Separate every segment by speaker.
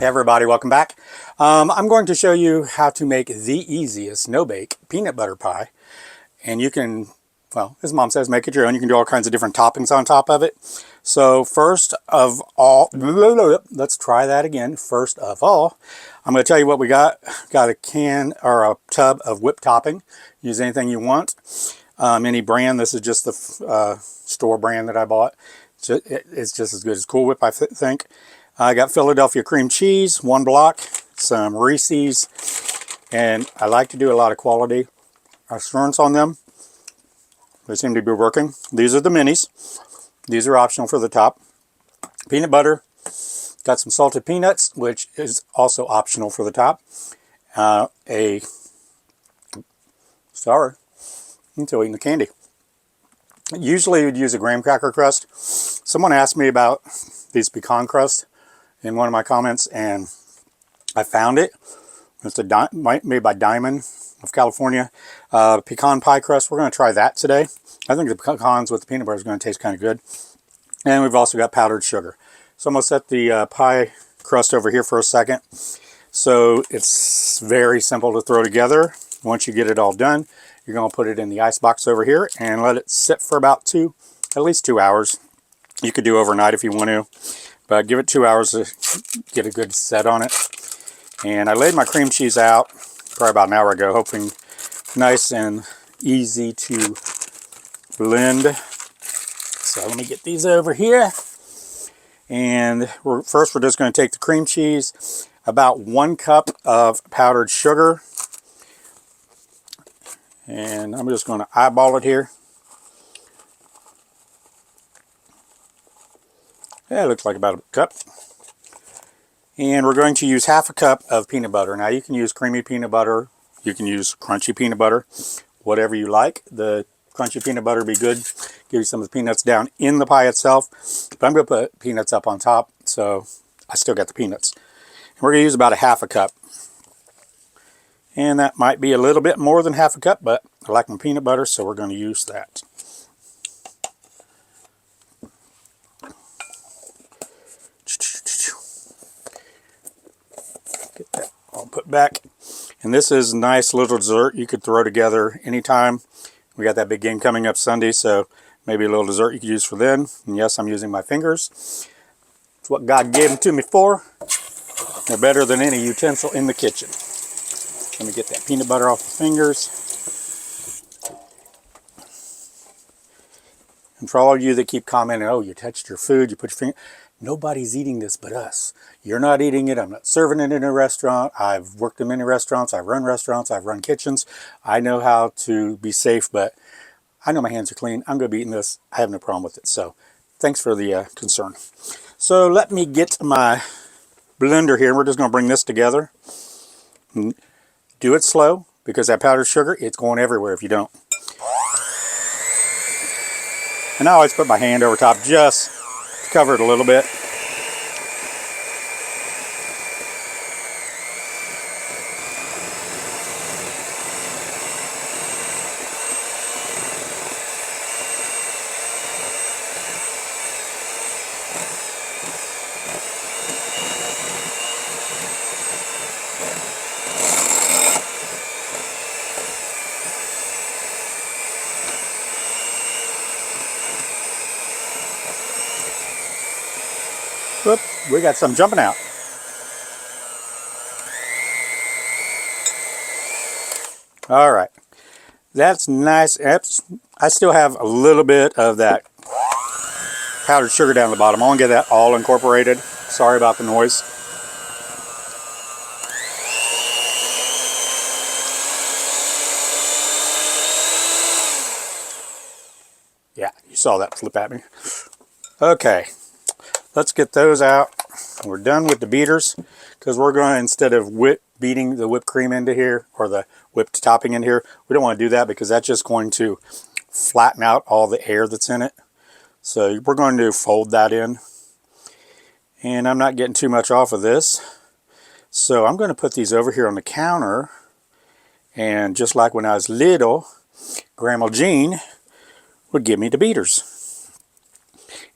Speaker 1: Hey everybody, welcome back. I'm going to show you how to make the easiest no-bake peanut butter pie. And you can, well, as mom says, make it your own. You can do all kinds of different toppings on top of it. So first of all, let's try that again. First of all, I'm going to tell you what we got. Got a can or a tub of whipped topping. Use anything you want. Any brand. This is just the store brand that I bought. It's just as good as Cool Whip, I think. I got Philadelphia cream cheese, 1 block, some Reese's, and I like to do a lot of quality assurance on them. They seem to be working. These are the minis. These are optional for the top. Peanut butter. Got some salted peanuts, which is also optional for the top. Sorry, I'm still eating the candy. Usually you'd use a graham cracker crust. Someone asked me about these pecan crust in one of my comments, and I found it. It's made by Diamond of California. Pecan pie crust. We're going to try that today. I think the pecans with the peanut butter is going to taste kind of good. And we've also got powdered sugar. So I'm going to set the pie crust over here for a second. So it's very simple to throw together. Once you get it all done, you're going to put it in the ice box over here and let it sit for about at least 2 hours. You could do overnight if you want to, but give it 2 hours to get a good set on it. And I laid my cream cheese out probably about an hour ago, hoping nice and easy to blend. So let me get these over here. And first we're just going to take the cream cheese, about 1 cup of powdered sugar, and I'm just going to eyeball it here. Yeah, it looks like about a cup. And we're going to use 1/2 cup of peanut butter. Now you can use creamy peanut butter, you can use crunchy peanut butter, whatever you like. The crunchy peanut butter would be good. Give you some of the peanuts down in the pie itself. But I'm going to put peanuts up on top, so I still got the peanuts. And we're going to use about 1/2 cup. And that might be a little bit more than 1/2 cup, but I like my peanut butter, so we're going to use that. Get that all put back. And this is a nice little dessert you could throw together anytime. We got that big game coming up Sunday, so maybe a little dessert you could use for then. And yes, I'm using my fingers. It's what God gave them to me for. They're better than any utensil in the kitchen. Let me get that peanut butter off the fingers. And for all of you that keep commenting, oh, you touched your food, you put your finger... Nobody's eating this but us. You're not eating it. I'm not serving it in a restaurant. I've worked in many restaurants. I've run restaurants. I've run kitchens. I know how to be safe, but I know my hands are clean. I'm going to be eating this. I have no problem with it. So thanks for the concern. So let me get my blender here. We're just going to bring this together. Do it slow, because that powdered sugar, it's going everywhere if you don't. And I always put my hand over top just to cover it a little bit. Whoop, we got some jumping out. All right, that's nice. I still have a little bit of that powdered sugar down the bottom. I want to get that all incorporated. Sorry about the noise. Yeah, you saw that flip at me. Okay. Let's get those out. We're done with the beaters, because we're going to, instead of beating the whipped cream into here, or the whipped topping in here, we don't want to do that because that's just going to flatten out all the air that's in it. So we're going to fold that in. And I'm not getting too much off of this. So I'm going to put these over here on the counter. And just like when I was little, Grandma Jean would give me the beaters.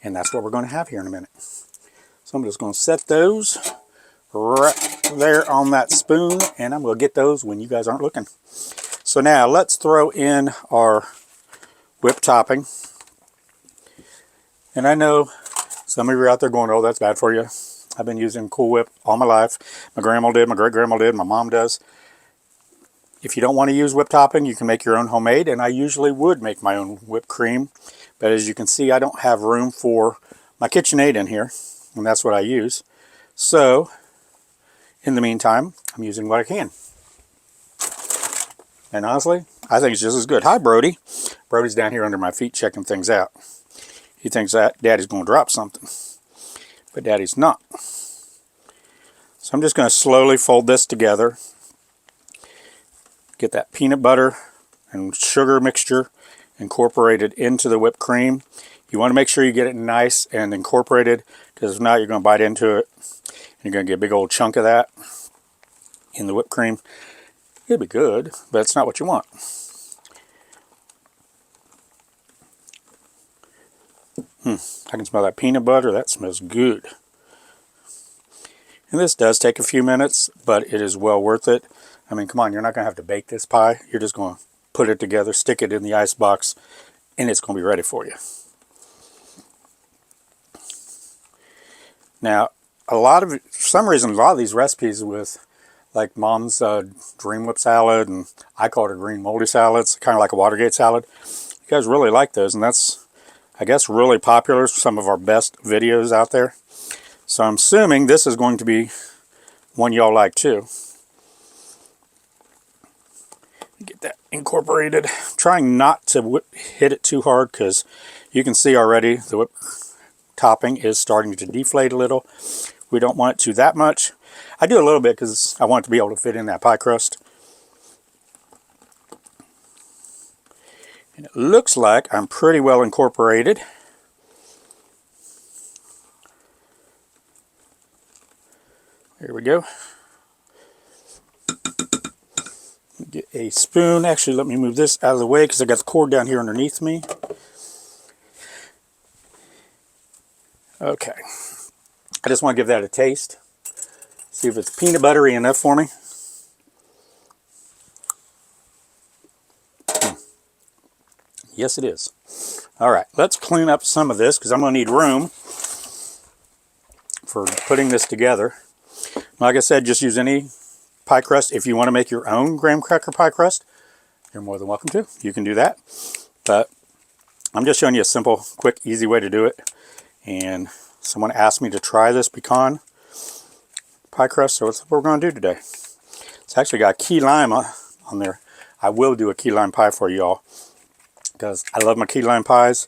Speaker 1: And that's what we're going to have here in a minute. So I'm just going to set those right there on that spoon, and I'm going to get those when you guys aren't looking. So now let's throw in our whipped topping. And I know some of you are out there going, oh, that's bad for you. I've been using Cool Whip all my life. My grandma did, my great-grandma did, my mom does. If you don't want to use whipped topping, you can make your own homemade, and I usually would make my own whipped cream. But as you can see, I don't have room for my KitchenAid in here, and that's what I use. So, in the meantime, I'm using what I can. And honestly, I think it's just as good. Hi, Brody. Brody's down here under my feet checking things out. He thinks that Daddy's going to drop something, but Daddy's not. So I'm just going to slowly fold this together. Get that peanut butter and sugar mixture incorporated into the whipped cream. You want to make sure you get it nice and incorporated, because if not, you're going to bite into it. You're going to get a big old chunk of that in the whipped cream. It'll be good, but it's not what you want. I can smell that peanut butter. That smells good. And this does take a few minutes, but it is well worth it. I mean, come on, you're not going to have to bake this pie. You're just going to put it together, stick it in the ice box, and it's going to be ready for you. Now, for some reason, a lot of these recipes with like Mom's Dream Whip salad, and I call it a green moldy salad. It's kind of like a Watergate salad. You guys really like those, and that's, I guess, really popular. Some of our best videos out there. So I'm assuming this is going to be one y'all like too. Get that incorporated. I'm trying not to hit it too hard, because you can see already the whipped topping is starting to deflate a little. We don't want it to that much. I do a little bit because I want it to be able to fit in that pie crust. And it looks like I'm pretty well incorporated. There we go. Get a spoon. Actually, let me move this out of the way because I got the cord down here underneath me. Okay. I just want to give that a taste. See if it's peanut buttery enough for me. Yes, it is. All right, let's clean up some of this because I'm going to need room for putting this together. Like I said, just use any pie crust. If you want to make your own graham cracker pie crust, you're more than welcome to. You can do that. But I'm just showing you a simple, quick, easy way to do it. And someone asked me to try this pecan pie crust, so that's what we're going to do today. It's actually got key lime on there. I will do a key lime pie for y'all, because I love my key lime pies.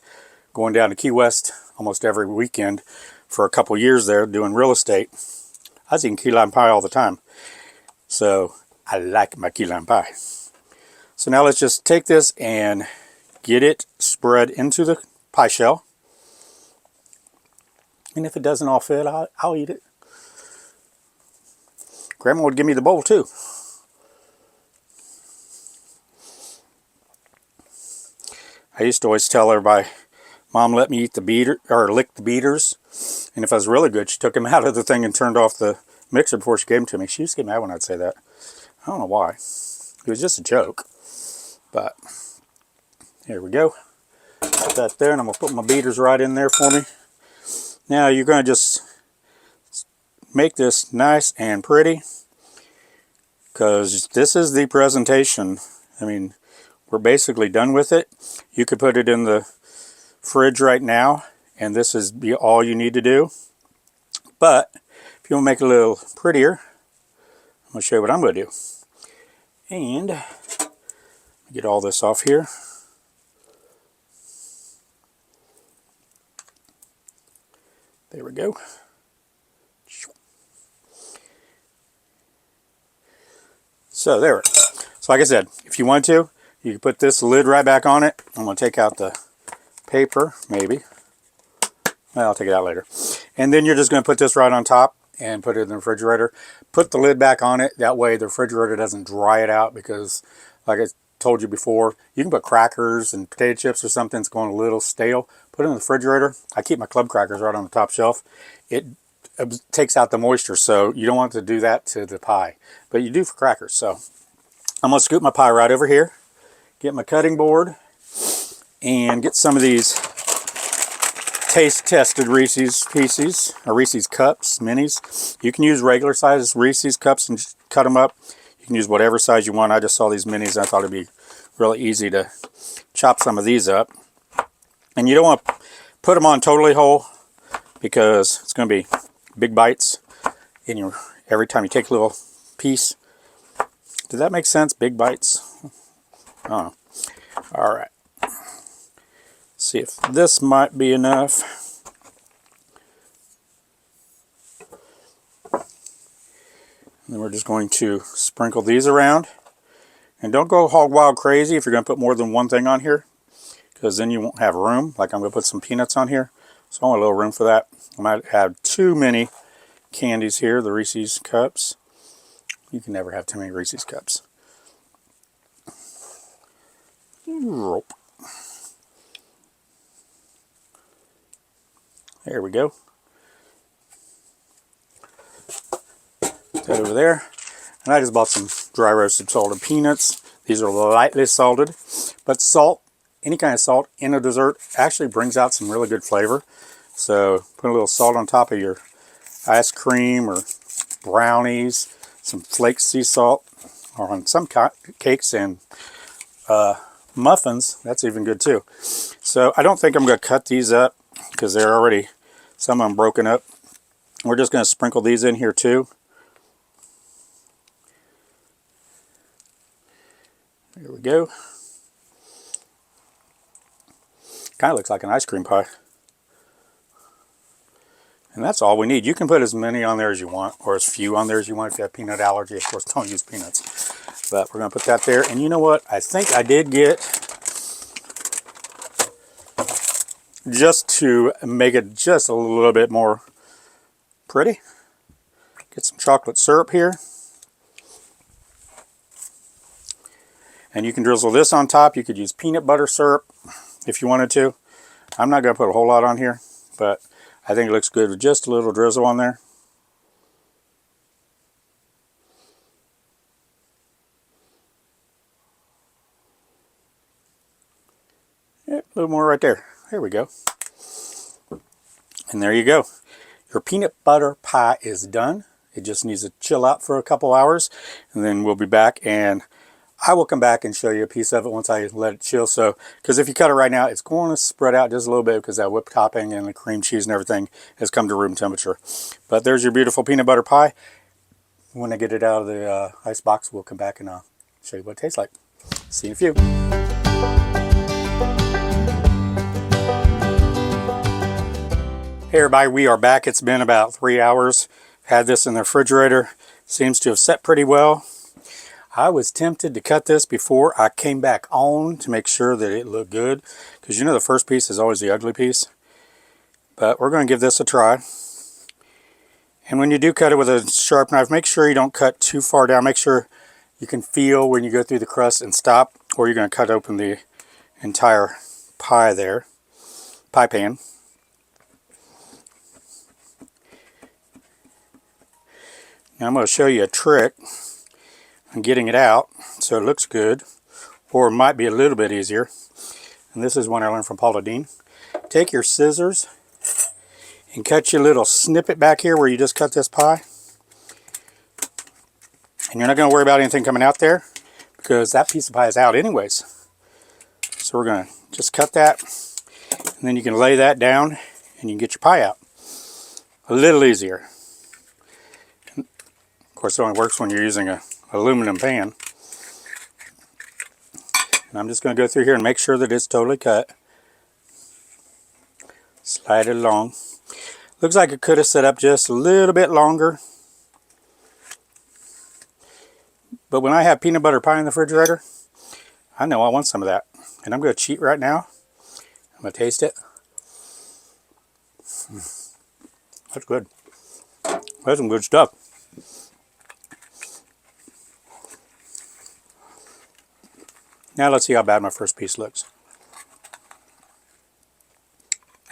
Speaker 1: Going down to Key West almost every weekend for a couple years there doing real estate. I was eating key lime pie all the time. So I like my key lime pie. So now let's just take this and get it spread into the pie shell. And if it doesn't all fit, I'll eat it. Grandma would give me the bowl too. I used to always tell everybody, Mom let me eat the beater, or lick the beaters. And if I was really good, she took them out of the thing and turned off the mixer before she gave them to me. She used to get mad when I'd say that. I don't know why. It was just a joke. But here we go. Put that there, and I'm going to put my beaters right in there for me. Now you're going to just make this nice and pretty, because this is the presentation. I mean, we're basically done with it. You could put it in the fridge right now, and this is all you need to do. But if you want to make it a little prettier, I'm going to show you what I'm going to do. And get all this off here. There we go. So there. So like I said, if you want to, you can put this lid right back on it. I'm going to take out the paper, maybe. Well, I'll take it out later. And then you're just going to put this right on top and put it in the refrigerator. Put the lid back on it. That way the refrigerator doesn't dry it out, because like I told you before, you can put crackers and potato chips or something that's going a little stale. Put it in the refrigerator. I keep my club crackers right on the top shelf. It takes out the moisture, so you don't want to do that to the pie, but you do for crackers. So I'm going to scoop my pie right over here, get my cutting board, and get some of these taste-tested Reese's Pieces, or Reese's Cups, minis. You can use regular size Reese's Cups and just cut them up. You can use whatever size you want. I just saw these minis and I thought it'd be really easy to chop some of these up. And you don't want to put them on totally whole because it's going to be big bites in your every time you take a little piece. Does that make sense? Big bites? Oh, all right. See if this might be enough. And then we're just going to sprinkle these around. And don't go hog wild crazy if you're going to put more than one thing on here, because then you won't have room. Like I'm going to put some peanuts on here, so I want a little room for that. I might have too many candies here, the Reese's Cups. You can never have too many Reese's Cups. Rope. There we go. Put that over there. And I just bought some dry roasted salted peanuts. These are lightly salted, but salt, any kind of salt in a dessert actually brings out some really good flavor. So put a little salt on top of your ice cream or brownies, some flaked sea salt, or on some cakes and muffins. That's even good too. So I don't think I'm going to cut these up because they're already, some of them broken up. We're just going to sprinkle these in here too. There we go. Kind of looks like an ice cream pie. And that's all we need. You can put as many on there as you want, or as few on there as you want. If you have peanut allergy, of course, don't use peanuts. But we're going to put that there. And you know what? I think I did get, just to make it just a little bit more pretty, get some chocolate syrup here. And you can drizzle this on top. You could use peanut butter syrup if you wanted to. I'm not going to put a whole lot on here, but I think it looks good with just a little drizzle on there. Yep, a little more right there. There we go. And there you go. Your peanut butter pie is done. It just needs to chill out for a couple hours, and then we'll be back, and I will come back and show you a piece of it once I let it chill. So, because if you cut it right now, it's going to spread out just a little bit because that whipped topping and the cream cheese and everything has come to room temperature. But there's your beautiful peanut butter pie. When I get it out of the ice box, we'll come back and show you what it tastes like. See you in a few. Hey everybody, we are back. It's been about 3 hours. Had this in the refrigerator. Seems to have set pretty well. I was tempted to cut this before I came back on to make sure that it looked good, because you know the first piece is always the ugly piece. But we're going to give this a try. And when you do cut it with a sharp knife, make sure you don't cut too far down. Make sure you can feel when you go through the crust and stop, or you're going to cut open the entire pie there, pie pan. Now I'm going to show you a trick and getting it out so it looks good, or it might be a little bit easier. And this is one I learned from Paula Deen. Take your scissors and cut your little snippet back here where you just cut this pie. And you're not going to worry about anything coming out there because that piece of pie is out anyways. So we're going to just cut that, and then you can lay that down and you can get your pie out. A little easier. Of course, it only works when you're using a aluminum pan. And I'm just going to go through here and make sure that it's totally cut. Slide it along. Looks like it could have set up just a little bit longer. But when I have peanut butter pie in the refrigerator, I know I want some of that. And I'm going to cheat right now. I'm going to taste it. That's good. That's some good stuff. Now let's see how bad my first piece looks.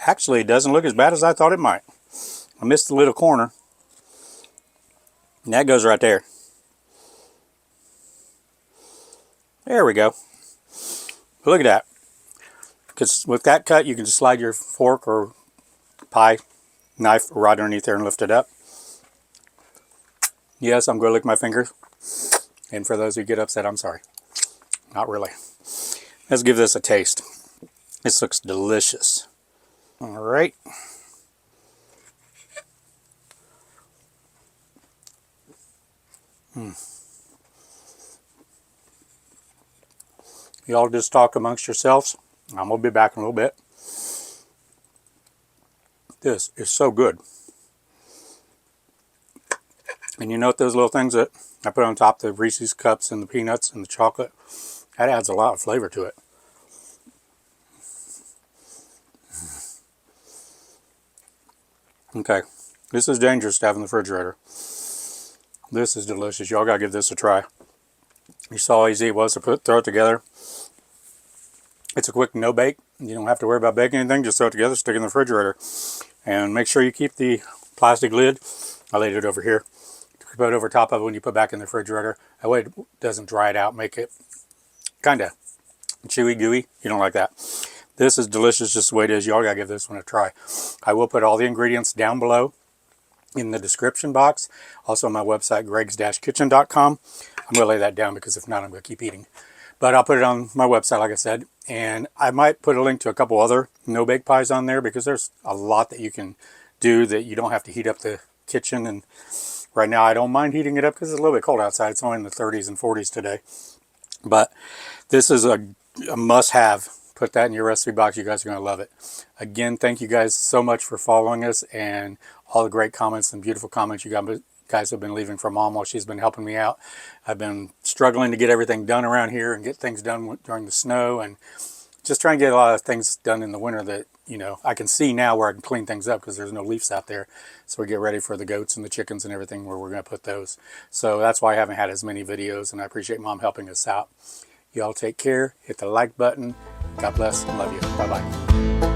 Speaker 1: Actually, it doesn't look as bad as I thought it might. I missed the little corner. And that goes right there. There we go. Look at that. Because with that cut, you can just slide your fork or pie knife right underneath there and lift it up. Yes, I'm going to lick my fingers. And for those who get upset, I'm sorry. Not really. Let's give this a taste. This looks delicious. All right. Y'all just talk amongst yourselves. I'm going to be back in a little bit. This is so good. And you note those little things that I put on top, the Reese's cups and the peanuts and the chocolate? That adds a lot of flavor to it. Okay, this is dangerous to have in the refrigerator. This is delicious. Y'all gotta give this a try. You saw how easy it was to throw it together. It's a quick no bake. You don't have to worry about baking anything. Just throw it together, stick it in the refrigerator. And make sure you keep the plastic lid. I laid it over here. Put it over top of it when you put it back in the refrigerator. That way it doesn't dry it out, make it kind of chewy, gooey. You don't like that. This is delicious just the way it is. Y'all gotta give this one a try. I will put all the ingredients down below in the description box. Also on my website, gregs-kitchen.com. I'm gonna lay that down because if not, I'm gonna keep eating. But I'll put it on my website, like I said. And I might put a link to a couple other no-bake pies on there because there's a lot that you can do that you don't have to heat up the kitchen. And right now I don't mind heating it up because it's a little bit cold outside. It's only in the 30s and 40s today. But this is a must-have. Put that in your recipe box. You guys are going to love it. Again, thank you guys so much for following us and all the great comments and beautiful comments you guys have been leaving for Mom while she's been helping me out. I've been struggling to get everything done around here and get things done during the snow and just trying to get a lot of things done in the winter that, you know, I can see now where I can clean things up because there's no leaves out there. So we get ready for the goats and the chickens and everything where we're going to put those. So that's why I haven't had as many videos, and I appreciate Mom helping us out. Y'all take care. Hit the like button. God bless and love you. Bye-bye.